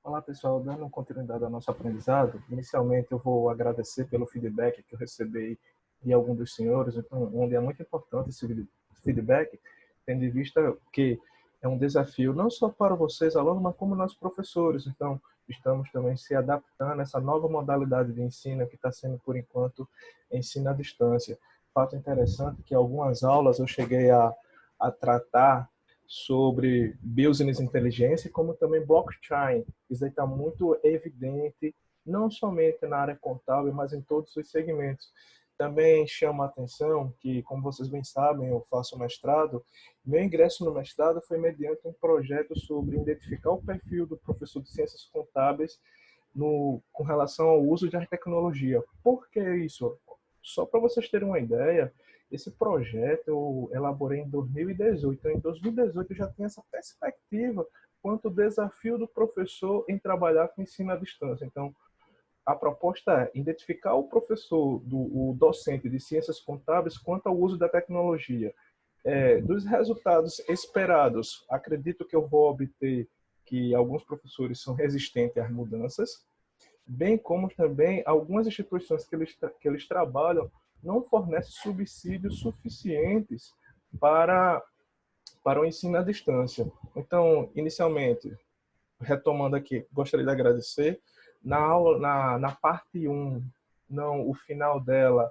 Olá, pessoal. Dando continuidade ao nosso aprendizado, inicialmente eu vou agradecer pelo feedback que eu recebi de algum dos senhores, então, onde é muito importante esse feedback, tendo em vista que é um desafio não só para vocês, alunos, mas como nós professores. Então, estamos também se adaptando a essa nova modalidade de ensino que está sendo, por enquanto, ensino à distância. Fato interessante que algumas aulas eu cheguei a tratar sobre business inteligência, como também blockchain. Isso aí está muito evidente, não somente na área contábil, mas em todos os segmentos. Também chama a atenção que, como vocês bem sabem, eu faço mestrado. Meu ingresso no mestrado foi mediante um projeto sobre identificar o perfil do professor de ciências contábeis com relação ao uso de tecnologia. Por que isso? Só para vocês terem uma ideia, esse projeto eu elaborei em 2018. Então, em 2018 eu já tinha essa perspectiva quanto ao desafio do professor em trabalhar com ensino à distância. Então, a proposta é identificar o professor, o docente de ciências contábeis quanto ao uso da tecnologia. Dos resultados esperados, acredito que eu vou obter que alguns professores são resistentes às mudanças, bem como também algumas instituições que eles trabalham não fornecem subsídios suficientes para, para o ensino à distância. Então, inicialmente, retomando aqui, gostaria de agradecer. Na aula, na parte um, não, o final dela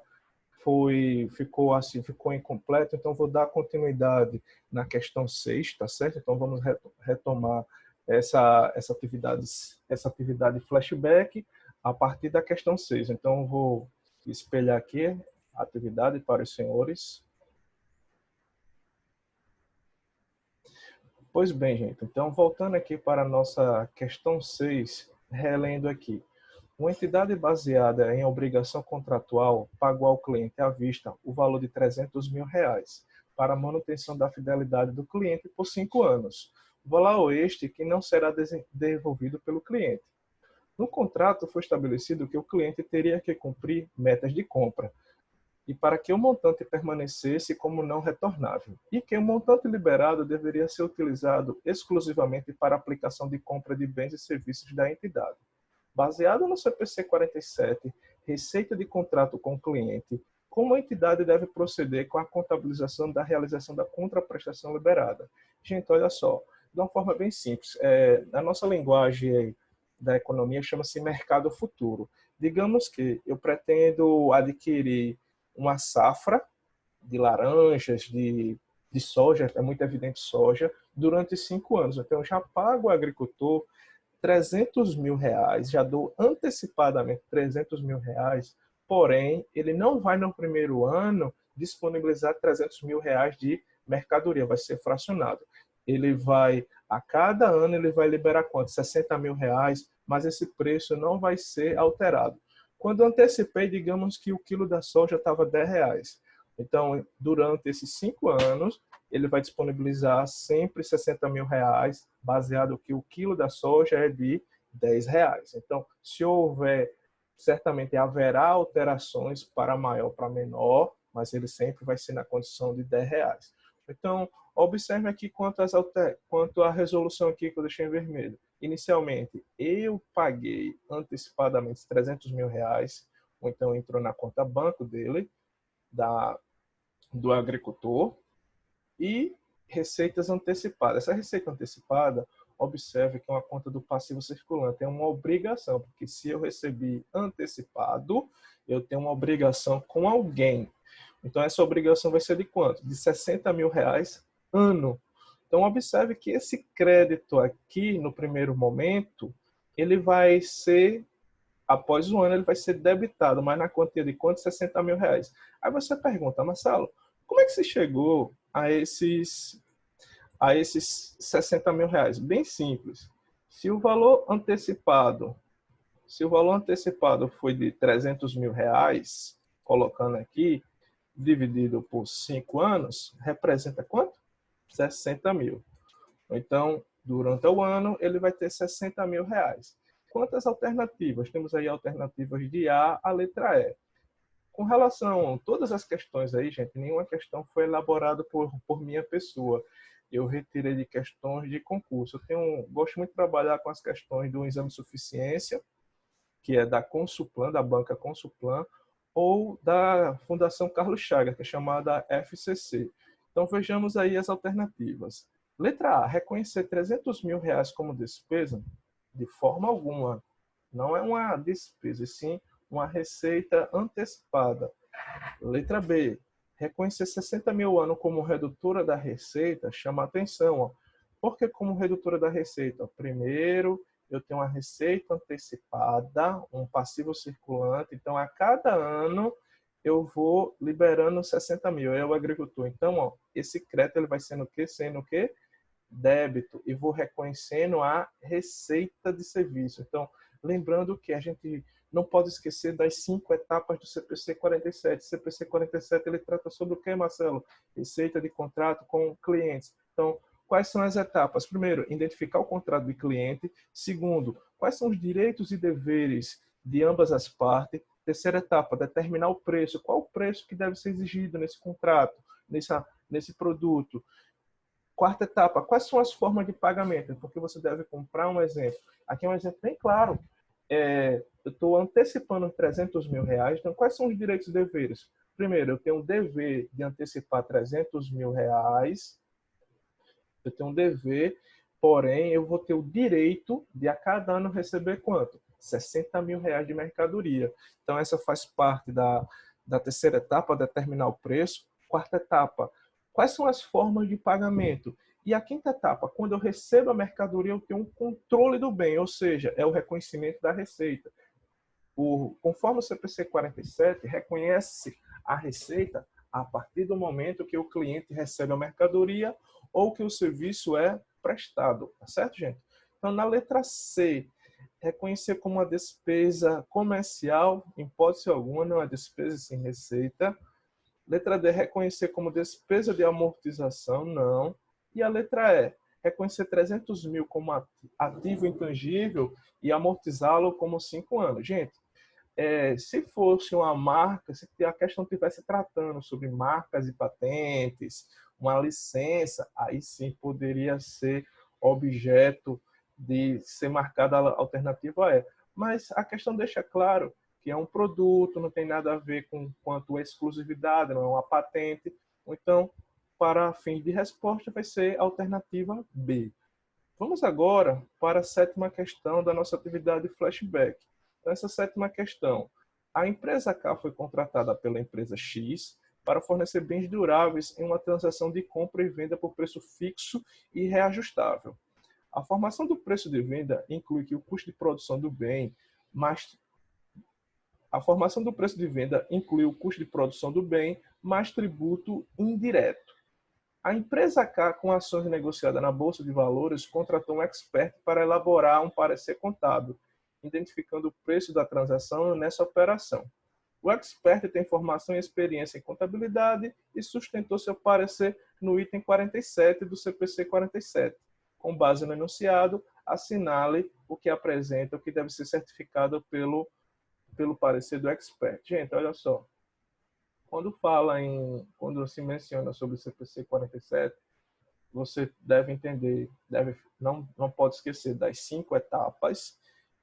ficou assim, ficou incompleto, então vou dar continuidade na questão 6, tá certo? Então vamos retomar essa atividade flashback a partir da questão 6. Então vou espelhar aqui a atividade para os senhores. Pois bem, gente, então voltando aqui para a nossa questão 6, relendo aqui. Uma entidade baseada em obrigação contratual pagou ao cliente à vista o valor de R$ 300.000 para a manutenção da fidelidade do cliente por 5 anos. Valor este que não será devolvido pelo cliente. No contrato foi estabelecido que o cliente teria que cumprir metas de compra e para que o montante permanecesse como não retornável, e que o montante liberado deveria ser utilizado exclusivamente para aplicação de compra de bens e serviços da entidade. Baseado no CPC 47, receita de contrato com o cliente, como a entidade deve proceder com a contabilização da realização da contraprestação liberada. Gente, olha só, de uma forma bem simples, na nossa linguagem da economia chama-se mercado futuro. Digamos que eu pretendo adquirir uma safra de laranjas, de soja, é muito evidente soja, durante 5 anos. Então, eu já pago ao agricultor R$ 300.000, já dou antecipadamente R$ 300.000, porém, ele não vai no primeiro ano disponibilizar R$ 300.000 de mercadoria, vai ser fracionado. Ele vai, a cada ano, ele vai liberar quanto? R$ 60.000, mas esse preço não vai ser alterado. Quando eu antecipei, digamos que o quilo da soja estava R$ 10. Então, durante esses 5 anos, ele vai disponibilizar sempre R$ 60.000, baseado que o quilo da soja é de R$ 10. Então, se houver, certamente haverá alterações para maior para menor, mas ele sempre vai ser na condição de R$ 10. Então, observe aqui quanto à resolução aqui que eu deixei em vermelho. Inicialmente, eu paguei antecipadamente R$ 300.000, ou então entrou na conta banco dele, do agricultor, e receitas antecipadas. Essa receita antecipada, observe que é uma conta do passivo circulante, é uma obrigação, porque se eu recebi antecipado, eu tenho uma obrigação com alguém. Então, essa obrigação vai ser de quanto? De R$ 60.000 ano. Então, observe que esse crédito aqui, no primeiro momento, ele vai ser, após o ano, ele vai ser debitado, mas na quantia de quanto? R$ 60.000. Aí você pergunta, Marcelo, como é que se chegou a esses R$ 60.000? Bem simples. Se o valor antecipado, se o valor antecipado foi de R$ 300.000, colocando aqui, dividido por 5 anos, representa quanto? 60.000. Então, durante o ano, ele vai ter R$ 60.000. Quantas alternativas? Temos aí alternativas de A a letra E. Com relação a todas as questões aí, gente, nenhuma questão foi elaborada por minha pessoa. eu retirei de questões de concurso. Gosto muito de trabalhar com as questões do exame de suficiência, que é da Consulplan, da banca Consulplan, ou da Fundação Carlos Chagas, que é chamada FCC. Então, vejamos aí as alternativas. Letra A, reconhecer R$ 300.000 como despesa? De forma alguma. Não é uma despesa, e sim uma receita antecipada. Letra B, reconhecer 60 mil ano como redutora da receita chama atenção. Ó. Por que como redutora da receita? Primeiro, eu tenho uma receita antecipada, um passivo circulante, então a cada ano eu vou liberando 60 mil, é o agricultor. Então, ó, esse crédito ele vai sendo o quê? Sendo o quê? Débito, e vou reconhecendo a receita de serviço. Então, lembrando que a gente não pode esquecer das 5 etapas do CPC 47. O CPC 47 ele trata sobre o que, Marcelo? Receita de contrato com clientes. Então, quais são as etapas? Primeiro, identificar o contrato de cliente. Segundo, quais são os direitos e deveres de ambas as partes. Terceira etapa, determinar o preço. Qual o preço que deve ser exigido nesse contrato, nesse produto? Quarta etapa, quais são as formas de pagamento? Porque você deve comprar um exemplo. Aqui é um exemplo bem claro. Eu estou antecipando R$ 300.000, então quais são os direitos e deveres? Primeiro, eu tenho um dever de antecipar R$ 300.000, eu tenho um dever, porém eu vou ter o direito de a cada ano receber quanto? R$ 60.000 de mercadoria. Então essa faz parte da terceira etapa, determinar o preço. Quarta etapa, quais são as formas de pagamento? E a quinta etapa, quando eu recebo a mercadoria, eu tenho um controle do bem, ou seja, é o reconhecimento da receita. Conforme o CPC 47, reconhece a receita a partir do momento que o cliente recebe a mercadoria ou que o serviço é prestado. Tá certo, gente? Então, na letra C, reconhecer como uma despesa comercial, em hipótese alguma, não é despesa sem receita. Letra D, reconhecer como despesa de amortização, não. E a letra E, reconhecer 300 mil como ativo intangível e amortizá-lo como 5 anos. Gente, se fosse uma marca, se a questão estivesse tratando sobre marcas e patentes, uma licença, aí sim poderia ser objeto de ser marcada a alternativa E. Mas a questão deixa claro que é um produto, não tem nada a ver com quanto a exclusividade, não é uma patente. Então, para fim de resposta, vai ser a alternativa B. Vamos agora para a sétima questão da nossa atividade flashback. Então, essa sétima questão. A empresa K foi contratada pela empresa X para fornecer bens duráveis em uma transação de compra e venda por preço fixo e reajustável. A formação do preço de venda inclui que o custo de produção do bem mais a formação do preço de venda inclui o custo de produção do bem mais tributo indireto. A empresa K, com ações negociadas na Bolsa de Valores, contratou um expert para elaborar um parecer contábil, identificando o preço da transação nessa operação. O expert tem formação e experiência em contabilidade e sustentou seu parecer no item 47 do CPC 47. Com base no enunciado, assinale o que apresenta, o que deve ser certificado pelo parecer do expert. Gente, olha só. Quando se menciona sobre o CPC 47, você deve entender, não pode esquecer das 5 etapas,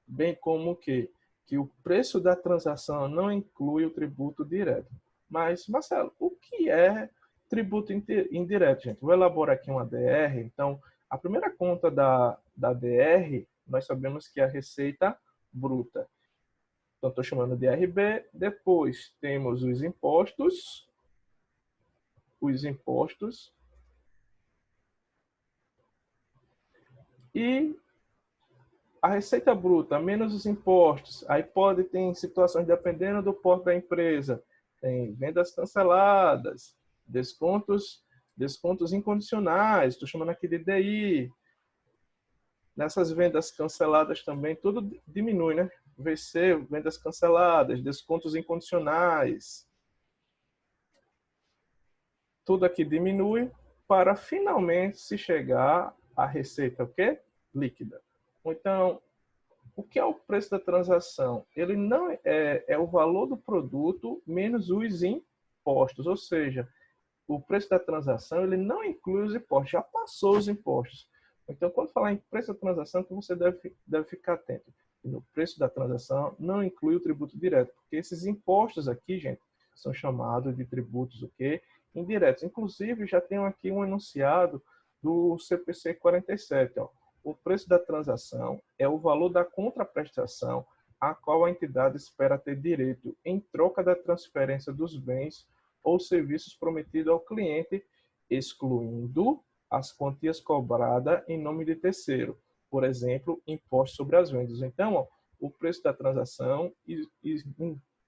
bem como que o preço da transação não inclui o tributo direto. Mas, Marcelo, o que é tributo indireto, gente? Vou elaborar aqui uma DR. Então, a primeira conta da DR, nós sabemos que é a receita bruta. Então, estou chamando de RB. Depois temos os impostos. E a receita bruta menos os impostos. Aí pode ter situações, dependendo do porte da empresa, tem vendas canceladas, descontos incondicionais, estou chamando aqui de DI. Nessas vendas canceladas também, tudo diminui, né? VC, vendas canceladas, descontos incondicionais. Tudo aqui diminui para finalmente se chegar à receita o quê? Líquida. Então, o que é o preço da transação? Ele não é o valor do produto menos os impostos, ou seja, o preço da transação ele não inclui os impostos, já passou os impostos. Então, quando falar em preço da transação, que você deve ficar atento. No preço da transação não inclui o tributo direto, porque esses impostos aqui, gente, são chamados de tributos o quê? Indiretos. Inclusive, já tenho aqui um enunciado do CPC 47. Ó. O preço da transação é o valor da contraprestação a qual a entidade espera ter direito em troca da transferência dos bens ou serviços prometidos ao cliente, excluindo as quantias cobradas em nome de terceiro, por exemplo, imposto sobre as vendas. Então, ó, o preço da transação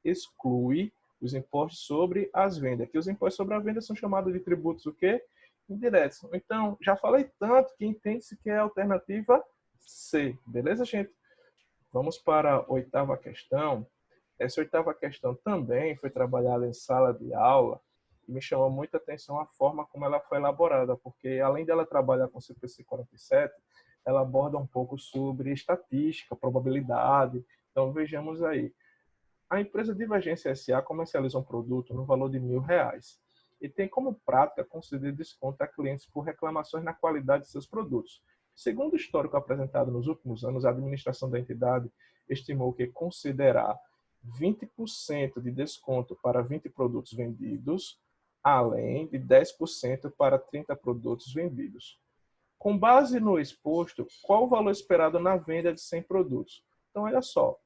exclui os impostos sobre as vendas. Aqui os impostos sobre a venda são chamados de tributos o quê? Indiretos. Então, já falei tanto que entende-se que é a alternativa C. Beleza, gente? Vamos para a oitava questão. Essa oitava questão também foi trabalhada em sala de aula e me chamou muita atenção a forma como ela foi elaborada, porque além dela trabalhar com CPC 47, ela aborda um pouco sobre estatística, probabilidade. Então, vejamos aí. A empresa Divergência S.A. comercializa um produto no valor de R$1.000 e tem como prática conceder desconto a clientes por reclamações na qualidade de seus produtos. Segundo o histórico apresentado nos últimos anos, a administração da entidade estimou que concederá 20% de desconto para 20 produtos vendidos, além de 10% para 30 produtos vendidos. Com base no exposto, qual o valor esperado na venda de 100 produtos? Então, olha só,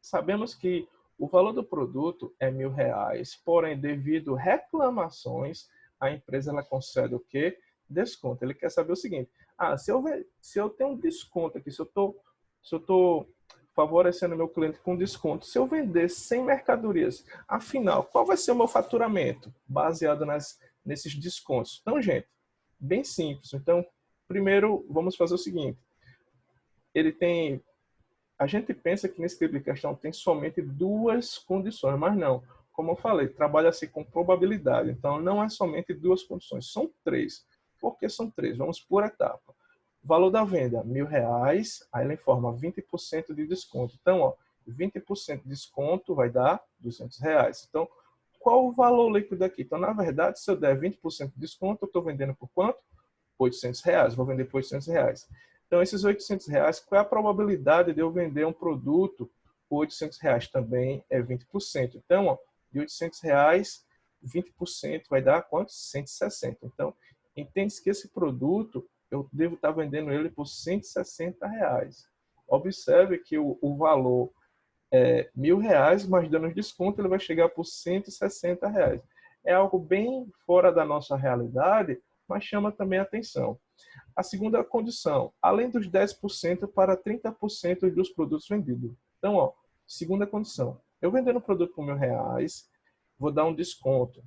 sabemos que o valor do produto é R$1.000, porém, devido a reclamações, a empresa ela concede o quê? Desconto. Ele quer saber o seguinte, se eu tenho um desconto aqui, se eu estou favorecendo meu cliente com desconto, se eu vender 100 mercadorias, afinal, qual vai ser o meu faturamento baseado nesses descontos? Então, gente, bem simples. Então, primeiro, vamos fazer o seguinte, a gente pensa que nesse tipo de questão tem somente duas condições, mas não. Como eu falei, trabalha-se com probabilidade. Então, não é somente duas condições, são três. Por que são três? Vamos por etapa. Valor da venda, R$1.000, aí ela informa 20% de desconto. Então, ó, 20% de desconto vai dar R$200. Então, qual o valor líquido aqui? Então, na verdade, se eu der 20% de desconto, eu estou vendendo por quanto? R$800. Vou vender por R$800. Então, esses R$800, qual é a probabilidade de eu vender um produto por R$800? Também é 20%. Então, ó, de R$800, 20% vai dar quanto? 160. Então, entende-se que esse produto eu devo estar vendendo ele por R$160. Observe que o valor é R$1.000, mas dando desconto ele vai chegar por R$160. É algo bem fora da nossa realidade, mas chama também a atenção. A segunda condição, além dos 10% para 30% dos produtos vendidos. Então, ó, segunda condição, eu vendendo um produto por R$1.000, vou dar um desconto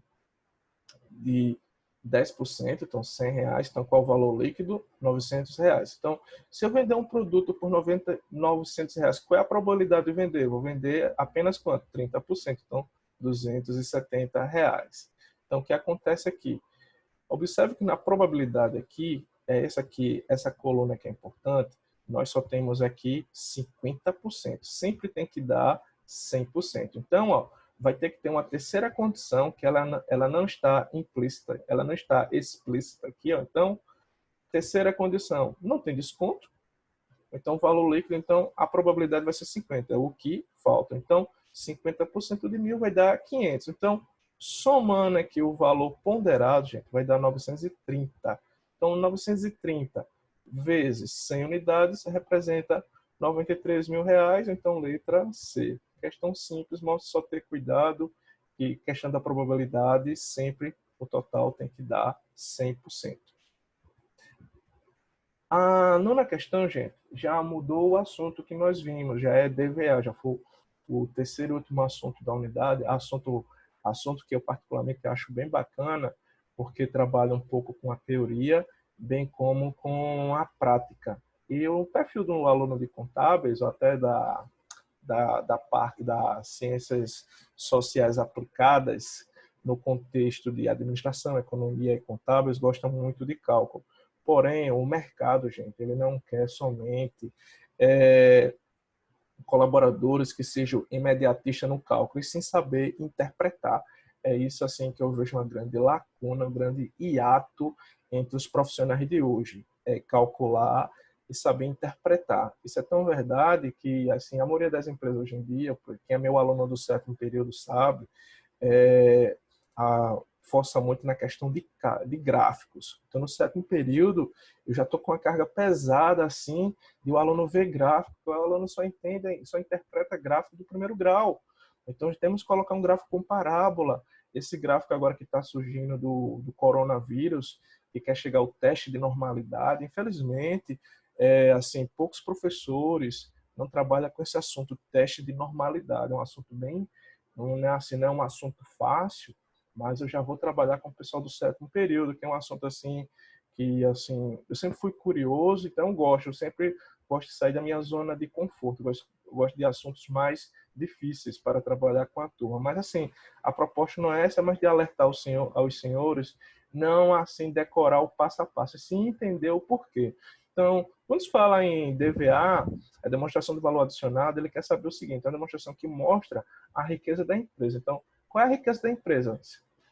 de 10%, então R$100, então qual o valor líquido? R$900. Então, se eu vender um produto por R$900, qual é a probabilidade de vender? Vou vender apenas quanto? 30%, então R$270. Então, o que acontece aqui? Observe que na probabilidade aqui, essa coluna que é importante, nós só temos aqui 50%. Sempre tem que dar 100%. Então, ó, vai ter que ter uma terceira condição que ela não está implícita, ela não está explícita aqui. Ó. Então, terceira condição, não tem desconto. Então, o valor líquido, então, a probabilidade vai ser 50%. É o que falta. Então, 50% de 1.000 vai dar 500. Então, somando aqui o valor ponderado, gente, vai dar 930. Então, 930 vezes 100 unidades representa R$93.000. Então, letra C. Questão simples, mas só ter cuidado que questão da probabilidade, sempre o total tem que dar 100%. A nona questão, gente, já mudou o assunto que nós vimos, já é DVA, já foi o terceiro e último assunto da unidade, assunto que eu particularmente acho bem bacana, porque trabalha um pouco com a teoria, bem como com a prática. E o perfil do aluno de contábeis, ou até da parte das ciências sociais aplicadas, no contexto de administração, economia e contábeis, gosta muito de cálculo. Porém, o mercado, gente, ele não quer somente colaboradores que sejam imediatistas no cálculo, e sem saber interpretar. É isso assim que eu vejo uma grande lacuna, um grande hiato entre os profissionais de hoje. É calcular e saber interpretar. Isso é tão verdade que assim a maioria das empresas hoje em dia, quem é meu aluno do sétimo período sabe, é, força muito na questão de gráficos. Então, no sétimo período, eu já estou com uma carga pesada, assim, de o aluno ver gráfico, o aluno só entende, só interpreta gráfico do primeiro grau. Então, temos que colocar um gráfico com parábola. Esse gráfico agora que está surgindo do coronavírus, que quer chegar ao teste de normalidade, infelizmente, assim, poucos professores não trabalham com esse assunto, teste de normalidade. É um assunto bem, não é assim, não é um assunto fácil, mas eu já vou trabalhar com o pessoal do sétimo período, que é um assunto assim que assim eu sempre fui curioso, então eu sempre gosto de sair da minha zona de conforto, eu gosto de assuntos mais difíceis para trabalhar com a turma. Mas assim, a proposta não é essa, mas de alertar aos senhores, não assim decorar o passo a passo, sim entender o porquê. Então, quando se fala em DVA, a demonstração de valor adicionado, ele quer saber o seguinte, é uma demonstração que mostra a riqueza da empresa. Então, qual é a riqueza da empresa?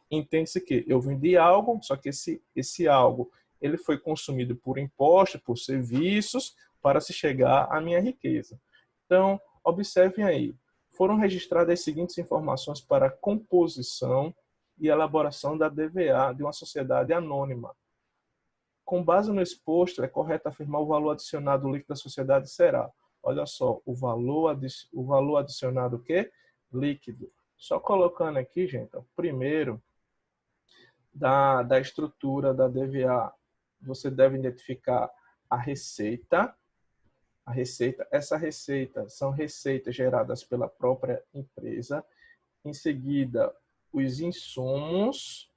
Entende-se que eu vendi algo, só que esse algo ele foi consumido por impostos, por serviços, para se chegar à minha riqueza. Então, observem aí, foram registradas as seguintes informações para a composição e elaboração da DVA de uma sociedade anônima. Com base no exposto, é correto afirmar o valor adicionado líquido da sociedade será, olha só, o valor adicionado o quê? Líquido. Só colocando aqui, gente, ó, primeiro, da estrutura da DVA, você deve identificar a receita. Essa receita são receitas geradas pela própria empresa. Em seguida, os insumos.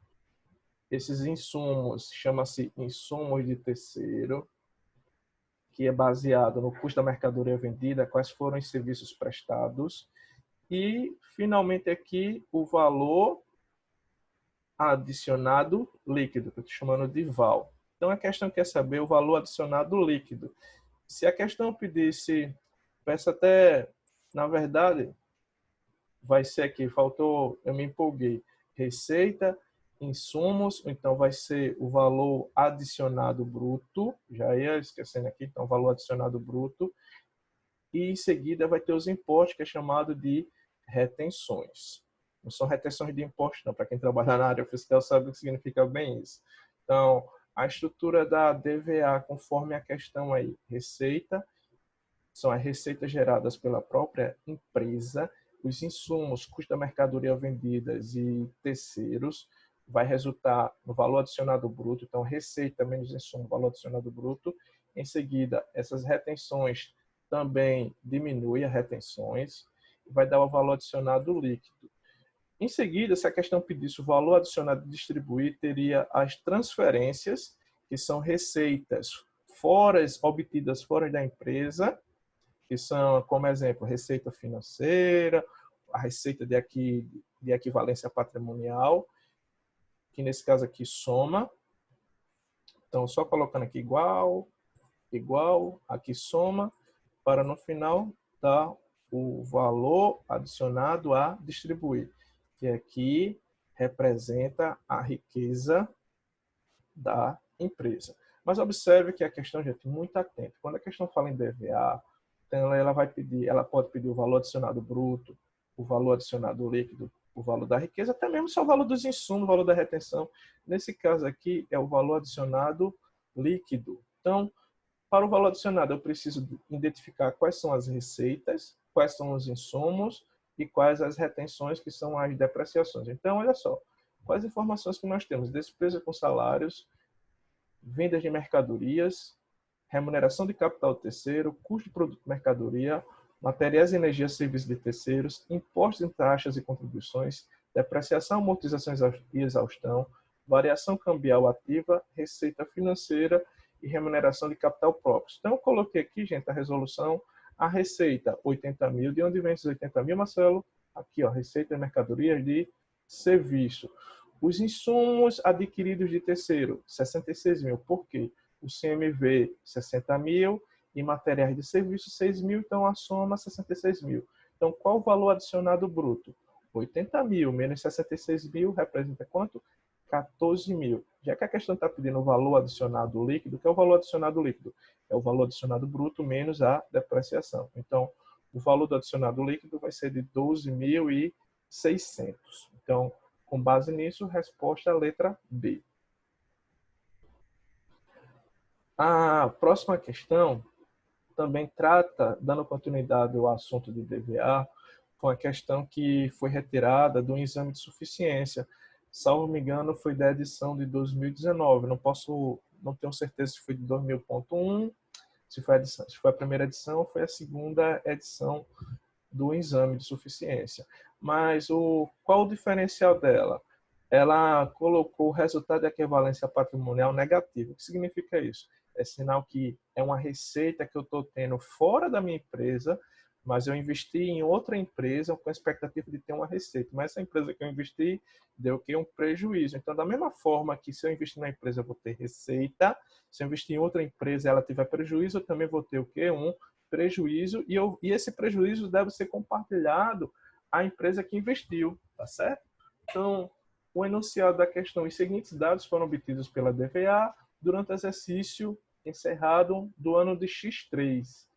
Esses insumos chama-se insumos de terceiro, que é baseado no custo da mercadoria vendida, quais foram os serviços prestados. E, finalmente, aqui o valor adicionado líquido, que eu estou chamando de VAL. Então, a questão quer saber o valor adicionado líquido. Se a questão pedisse, peço até, na verdade, vai ser aqui, faltou, eu me empolguei, receita, insumos, então vai ser o valor adicionado bruto, já ia esquecendo aqui, então valor adicionado bruto, e em seguida vai ter os impostos, que é chamado de retenções. Não são retenções de impostos, não. Para quem trabalha na área fiscal sabe o que significa bem isso. Então, a estrutura da DVA, conforme a questão aí, receita, são as receitas geradas pela própria empresa, os insumos, custo da mercadoria vendidas e terceiros, vai resultar no valor adicionado bruto, então receita menos insumo, valor adicionado bruto. Em seguida, essas retenções também diminui as retenções, vai dar o valor adicionado líquido. Em seguida, se a questão pedisse o valor adicionado a distribuir, teria as transferências, que são receitas obtidas fora da empresa, que são, como exemplo, receita financeira, a receita de equivalência patrimonial, que nesse caso aqui soma. Então, só colocando aqui igual, aqui soma, para no final dar o valor adicionado a distribuir, que aqui representa a riqueza da empresa. Mas observe que a questão, gente, muito atento. Quando a questão fala em DVA, então ela pode pedir o valor adicionado bruto, o valor adicionado líquido, o valor da riqueza, até mesmo só o valor dos insumos, o valor da retenção. Nesse caso aqui é o valor adicionado líquido. Então, para o valor adicionado, eu preciso identificar quais são as receitas, quais são os insumos e quais as retenções, que são as depreciações. Então, olha só, quais informações que nós temos? Despesa com salários, vendas de mercadorias, remuneração de capital terceiro, custo de produto e mercadoria, materiais e energia, serviços de terceiros, impostos, taxas e contribuições, depreciação, amortização e exaustão, variação cambial ativa, receita financeira e remuneração de capital próprio. Então, eu coloquei aqui, gente, a resolução, a receita, 80 mil. De onde vem esses 80 mil, Marcelo? Aqui, ó, receita de mercadorias de serviço. Os insumos adquiridos de terceiro, 66 mil. Por quê? O CMV, 60 mil, e materiais de serviço, 6 mil, então a soma, 66 mil. Então, qual o valor adicionado bruto? 80 mil menos 66 mil representa quanto? 14 mil. Já que a questão está pedindo o valor adicionado líquido, que é o valor adicionado líquido? É o valor adicionado bruto menos a depreciação. Então, o valor do adicionado líquido vai ser de 12.600. Então, com base nisso, resposta é a letra B. A próxima questão também trata, dando continuidade ao assunto de DVA, foi uma questão que foi retirada do exame de suficiência. Salvo me engano, foi da edição de 2019. Não tenho certeza se foi de 2000.1, se foi a primeira edição ou foi a segunda edição do exame de suficiência. Mas qual o diferencial dela? Ela colocou o resultado de equivalência patrimonial negativo. O que significa isso? É sinal que é uma receita que eu estou tendo fora da minha empresa, mas eu investi em outra empresa com a expectativa de ter uma receita. Mas essa empresa que eu investi deu que um prejuízo. Então, da mesma forma que se eu investir na empresa eu vou ter receita, se eu investir em outra empresa e ela tiver prejuízo, eu também vou ter o quê? Um prejuízo, e esse prejuízo deve ser compartilhado à empresa que investiu, tá certo? Então, o enunciado da questão: os seguintes dados foram obtidos pela DVA durante o exercício encerrado do ano de X3.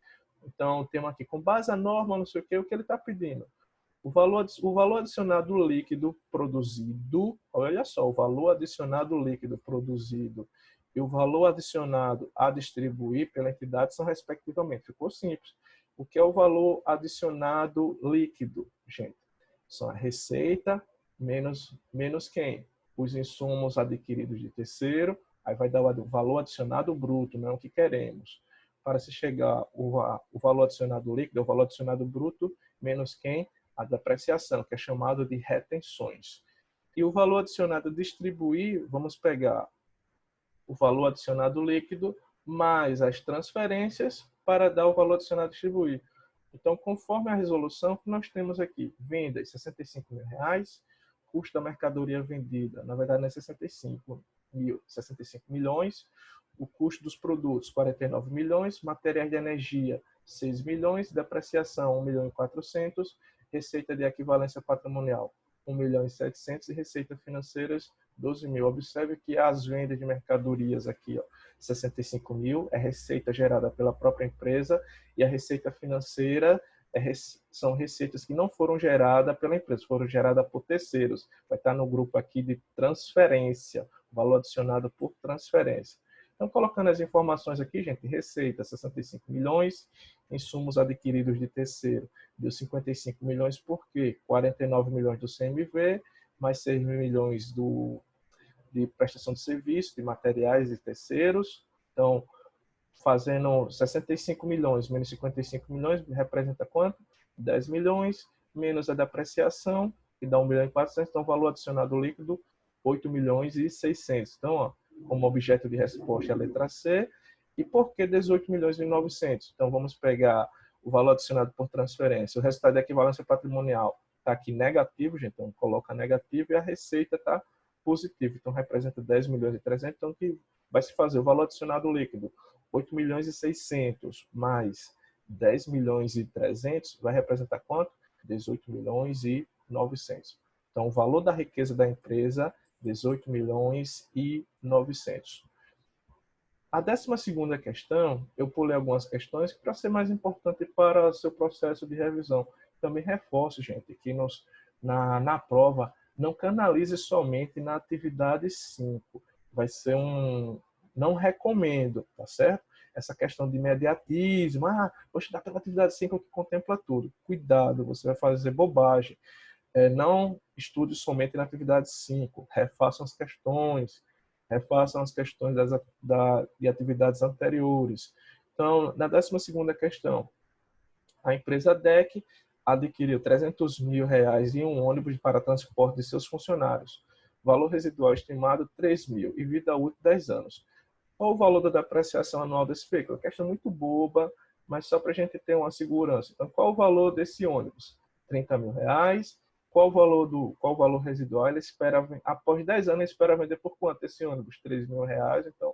Então, temos aqui, com base na norma, não sei o que ele está pedindo. O valor adicionado líquido produzido, olha só, o valor adicionado líquido produzido e o valor adicionado a distribuir pela entidade são respectivamente. Ficou simples. O que é o valor adicionado líquido, gente? São a receita menos quem? Os insumos adquiridos de terceiro, aí vai dar o valor adicionado bruto, não é o que queremos. Para se chegar o valor adicionado líquido, o valor adicionado bruto, menos quem? A depreciação, que é chamado de retenções. E o valor adicionado distribuir, vamos pegar o valor adicionado líquido mais as transferências para dar o valor adicionado distribuir. Então, conforme a resolução que nós temos aqui, vendas, R$65 mil, custo da mercadoria vendida, na verdade não é 65 milhões, o custo dos produtos, 49 milhões, materiais de energia, 6 milhões, depreciação, 1.400.000, receita de equivalência patrimonial, 1.700.000 e receita financeiras, 12 mil. Observe que as vendas de mercadorias aqui, ó, 65 mil, é receita gerada pela própria empresa, e a receita financeira são receitas que não foram geradas pela empresa, foram geradas por terceiros. Vai estar no grupo aqui de transferência, valor adicionado por transferência. Então, colocando as informações aqui, gente, receita 65 milhões, insumos adquiridos de terceiro, deu 55 milhões, por quê? 49 milhões do CMV, mais 6 milhões de prestação de serviço, de materiais de terceiros. Então, fazendo 65 milhões menos 55 milhões, representa quanto? 10 milhões, menos a depreciação, que dá 1.400.000, então o valor adicionado líquido, 8.600.000. Então, ó, como objeto de resposta é a letra C. E por que 18.900.000? Então, vamos pegar o valor adicionado por transferência. O resultado da equivalência patrimonial está aqui negativo, gente, então coloca negativo, e a receita está positiva, então representa 10.300.000, então que vai se fazer o valor adicionado líquido, 8.600.000 mais 10.300.000 vai representar quanto? 18.900.000. Então, o valor da riqueza da empresa, 18.900.000. A 12ª questão, eu pulei algumas questões para ser mais importante para o seu processo de revisão. Também reforço, gente, que na prova não canalize somente na atividade 5. Vai ser não recomendo, tá certo? Essa questão de imediatismo, vou estudar pela atividade 5 que contempla tudo. Cuidado, você vai fazer bobagem. Não estude somente na atividade 5, refaçam as questões de atividades anteriores. Então, na 12ª questão, a empresa DEC adquiriu R$300 mil em um ônibus para transporte de seus funcionários. Valor residual estimado, 3 mil e vida útil, 10 anos. Qual o valor da depreciação anual desse veículo? Questão muito boba, mas só para a gente ter uma segurança. Então, qual o valor desse ônibus? R$30 mil. Qual o valor residual? Ele espera, após 10 anos, ele espera vender por quanto esse ônibus? R$3 mil. Então,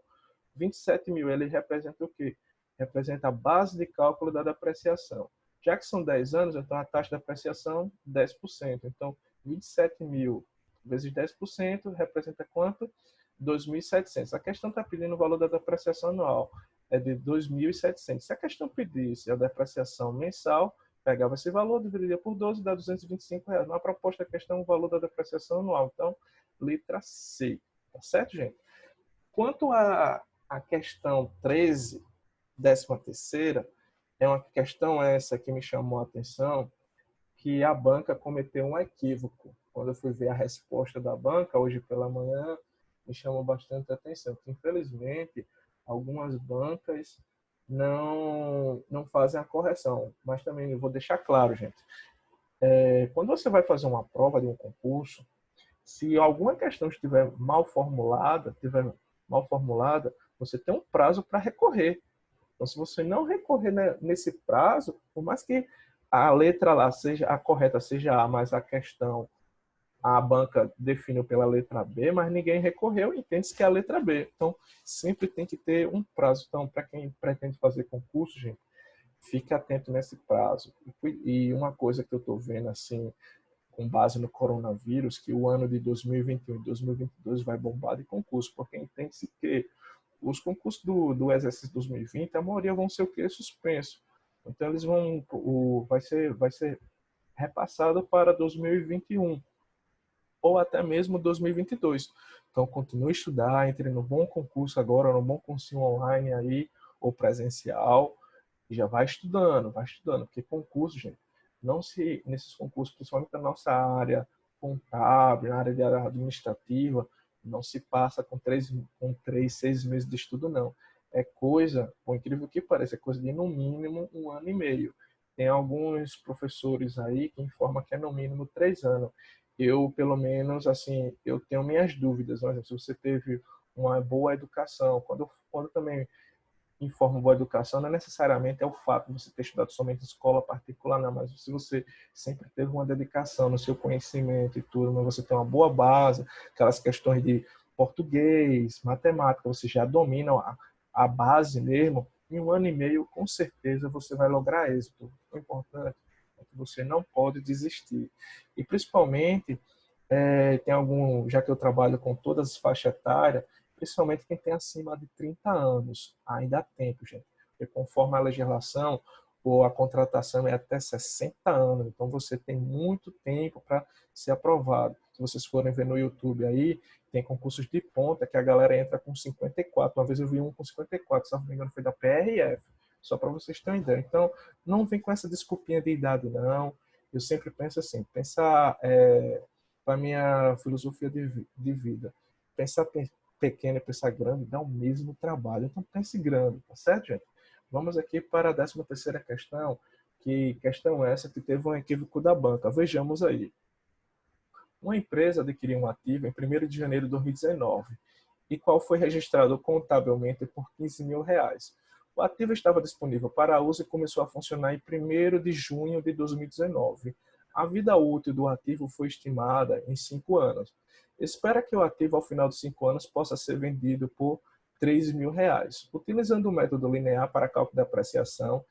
27 mil, ele representa o quê? Representa a base de cálculo da depreciação. Já que são 10 anos, então a taxa de depreciação, 10%. Então, 27 mil vezes 10% representa quanto? 2.700. A questão está pedindo o valor da depreciação anual, é de 2.700. Se a questão pedisse a depreciação mensal, pegava esse valor, dividiria por 12, dá R$ 225. Na proposta, a questão, o valor da depreciação anual. Então, letra C. Tá certo, gente? Quanto à questão 13, 13ª, é uma questão essa que me chamou a atenção, que a banca cometeu um equívoco. Quando eu fui ver a resposta da banca, hoje pela manhã, me chamou bastante atenção, que infelizmente algumas bancas não fazem a correção. Mas também eu vou deixar claro, gente, quando você vai fazer uma prova de um concurso, se alguma questão estiver mal formulada, você tem um prazo para recorrer. Então, se você não recorrer nesse prazo, por mais que a letra lá seja a correta, seja A, mas a questão a banca definiu pela letra B, mas ninguém recorreu, entende-se que é a letra B. Então, sempre tem que ter um prazo. Então, para quem pretende fazer concurso, gente, fique atento nesse prazo. E uma coisa que eu estou vendo, assim, com base no coronavírus, que o ano de 2021 e 2022 vai bombar de concurso, porque entende-se que os concursos do exercício 2020, a maioria vão ser o quê? Suspenso. Então, eles vai ser repassado para 2021 ou até mesmo 2022. Então, continue a estudar, entre no bom concurso agora, no bom cursinho online aí, ou presencial, e já vai estudando, porque concurso, gente, nesses concursos, principalmente na nossa área contábil, na área administrativa, não se passa com 6 meses de estudo, não. É coisa, por incrível que pareça, é coisa de no mínimo 1 ano e meio. Tem alguns professores aí que informam que é no mínimo 3 anos. Eu, pelo menos, assim, eu tenho minhas dúvidas. Mas, se você teve uma boa educação, quando também informa boa educação, não é necessariamente o fato de você ter estudado somente em escola particular, não, mas se você sempre teve uma dedicação no seu conhecimento e tudo, mas você tem uma boa base, aquelas questões de português, matemática, você já domina a base mesmo, em 1 ano e meio, com certeza, você vai lograr êxito. O importante é que você não pode desistir. E, principalmente, já que eu trabalho com todas as faixas etárias, principalmente quem tem acima de 30 anos. Ainda há tempo, gente. Porque conforme a legislação, ou a contratação é até 60 anos. Então, você tem muito tempo para ser aprovado. Se vocês forem ver no YouTube aí, tem concursos de ponta que a galera entra com 54. Uma vez eu vi um com 54, se não me engano, foi da PRF. Só para vocês terem ideia. Então, não vem com essa desculpinha de idade, não. Eu sempre penso assim, pensar para a minha filosofia de vida. Pensar pequeno e pensar grande dá o mesmo trabalho. Então pense grande, tá certo, gente? Vamos aqui para a 13ª questão, que questão essa que teve um equívoco da banca. Vejamos aí. Uma empresa adquiriu um ativo em 1º de janeiro de 2019, e qual foi registrado contabilmente por R$ 15.000. O ativo estava disponível para uso e começou a funcionar em 1º de junho de 2019. A vida útil do ativo foi estimada em 5 anos. Espera que o ativo, ao final de 5 anos, possa ser vendido por R$ 3.000. Utilizando o método linear para cálculo da apreciação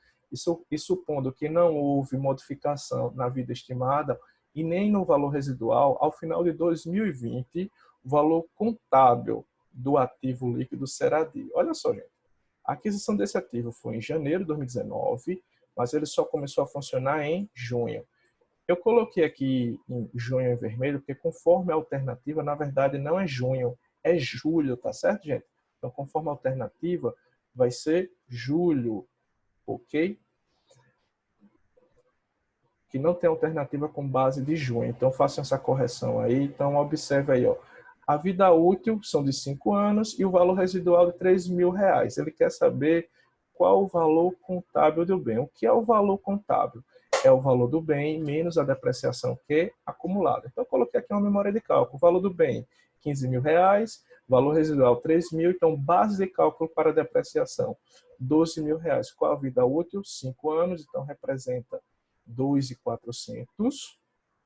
e supondo que não houve modificação na vida estimada e nem no valor residual, ao final de 2020, o valor contábil do ativo líquido será de... Olha só, gente. A aquisição desse ativo foi em janeiro de 2019, mas ele só começou a funcionar em junho. Eu coloquei aqui em junho em vermelho, porque conforme a alternativa, na verdade, não é junho, é julho, tá certo, gente? Então, conforme a alternativa, vai ser julho, ok? Que não tem alternativa com base de junho. Então, façam essa correção aí. Então, observe aí, ó. A vida útil são de 5 anos e o valor residual de R$ 3.000. Ele quer saber qual o valor contábil do bem. O que é o valor contábil? É o valor do bem menos a depreciação que é acumulada. Então, eu coloquei aqui uma memória de cálculo. O valor do bem, R$ 15.000. Valor residual, 3.000. Então, base de cálculo para a depreciação, R$ 12.000. Qual a vida útil? 5 anos. Então, representa 2.400.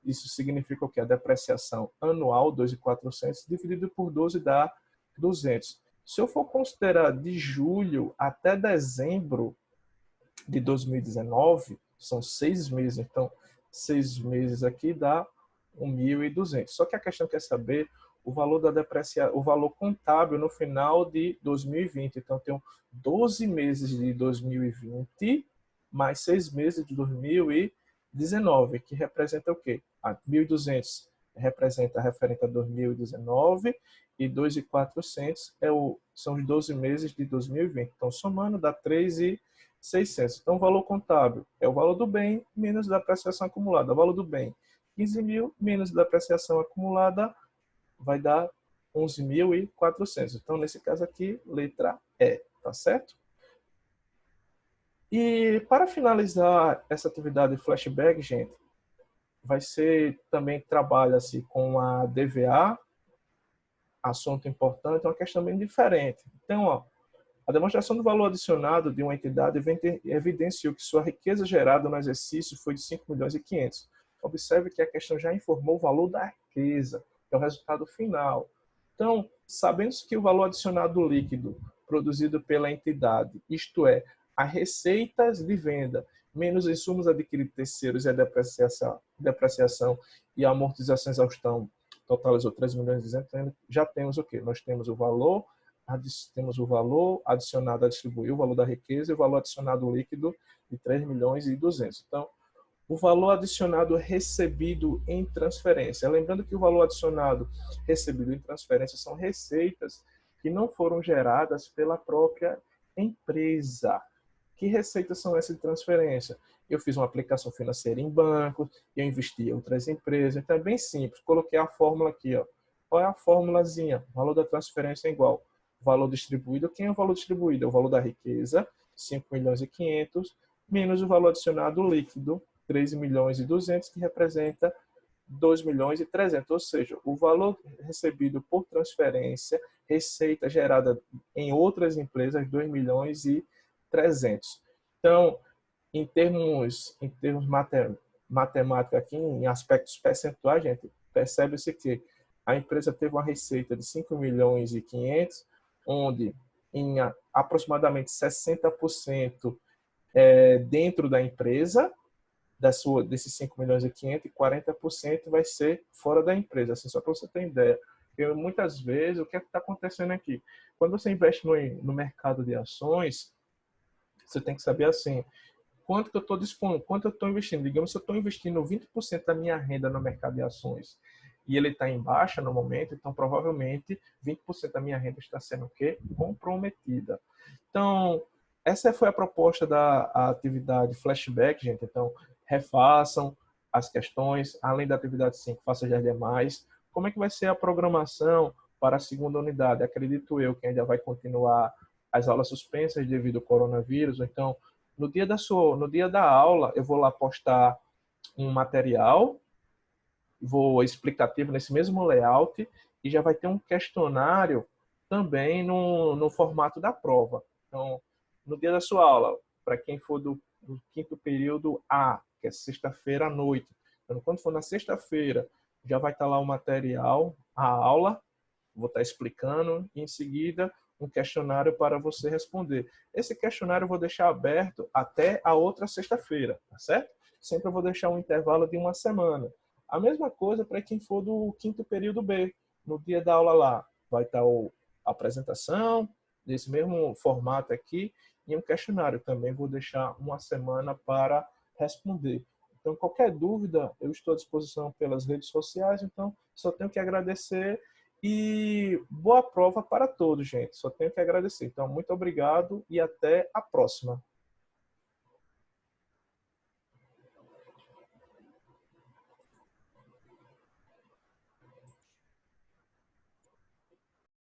Isso significa o que? A depreciação anual, 2.400, dividido por 12 dá 200. Se eu for considerar de julho até dezembro de 2019, são 6 meses. Então, 6 meses aqui dá 1.200. Só que a questão quer saber o valor da o valor contábil no final de 2020. Então, tenho 12 meses de 2020 mais 6 meses de 2019, que representa o quê? 1.200 representa referente a 2019 e 2.400 são os 12 meses de 2020. Então, somando, dá 3.600. Então, o valor contábil é o valor do bem menos da depreciação acumulada. O valor do bem, 15 mil, menos da depreciação acumulada, vai dar 11.400. Então, nesse caso aqui, letra E, tá certo? E para finalizar essa atividade flashback, gente, vai ser também trabalha-se com a DVA, assunto importante, é uma questão bem diferente. Então, ó, a demonstração do valor adicionado de uma entidade evidenciou que sua riqueza gerada no exercício foi de 5.500.000. Observe que a questão já informou o valor da riqueza, que é o resultado final. Então, sabendo que o valor adicionado líquido produzido pela entidade, isto é, as receitas de venda, menos insumos adquiridos terceiros e a depreciação e a amortização e exaustão, totalizou 3.200.000, já temos o quê? Nós temos o valor adicionado a distribuir, o valor da riqueza e o valor adicionado líquido de 3.200.000. Então, o valor adicionado recebido em transferência. Lembrando que o valor adicionado recebido em transferência são receitas que não foram geradas pela própria empresa. Que receitas são essas de transferência? Eu fiz uma aplicação financeira em banco, eu investi em outras empresas. Então é bem simples. Coloquei a fórmula aqui. Ó. Qual é a fórmulazinha? O valor da transferência é igual. O valor distribuído. Quem é o valor distribuído? É o valor da riqueza, 5.500.000, menos o valor adicionado líquido, 3.200.000, que representa 2.300.000. Ou seja, o valor recebido por transferência, receita gerada em outras empresas, 2.300.000. Então, em termos matemáticos aqui, em aspectos percentuais, gente, percebe-se que a empresa teve uma receita de 5.500.000, onde em aproximadamente 60% dentro da empresa, desses 5.500.000, e 40% vai ser fora da empresa. Assim, só para você ter ideia. Porque muitas vezes, o que está acontecendo aqui? Quando você investe no mercado de ações, você tem que saber assim, quanto que eu estou dispondo, quanto eu estou investindo. Digamos, se eu estou investindo 20% da minha renda no mercado de ações e ele está em baixa no momento, então provavelmente 20% da minha renda está sendo o quê? Comprometida. Então, essa foi a proposta da atividade flashback, gente. Então, refaçam as questões, além da atividade 5, faça as demais. Como é que vai ser a programação para a segunda unidade? Acredito eu que ainda vai continuar as aulas suspensas devido ao coronavírus. Então, no dia da aula, eu vou lá postar um material, vou explicativo nesse mesmo layout, e já vai ter um questionário também no formato da prova. Então, no dia da sua aula, para quem for do quinto período A, que é sexta-feira à noite. Então, quando for na sexta-feira, já vai estar lá o material, a aula, vou estar explicando, e em seguida um questionário para você responder. Esse questionário eu vou deixar aberto até a outra sexta-feira, tá certo? Sempre eu vou deixar um intervalo de uma semana. A mesma coisa para quem for do quinto período B. No dia da aula lá, vai estar a apresentação, desse mesmo formato aqui, e um questionário. Também vou deixar uma semana para responder. Então, qualquer dúvida, eu estou à disposição pelas redes sociais, então só tenho que agradecer e boa prova para todos, gente. Só tenho que agradecer. Então, muito obrigado e até a próxima.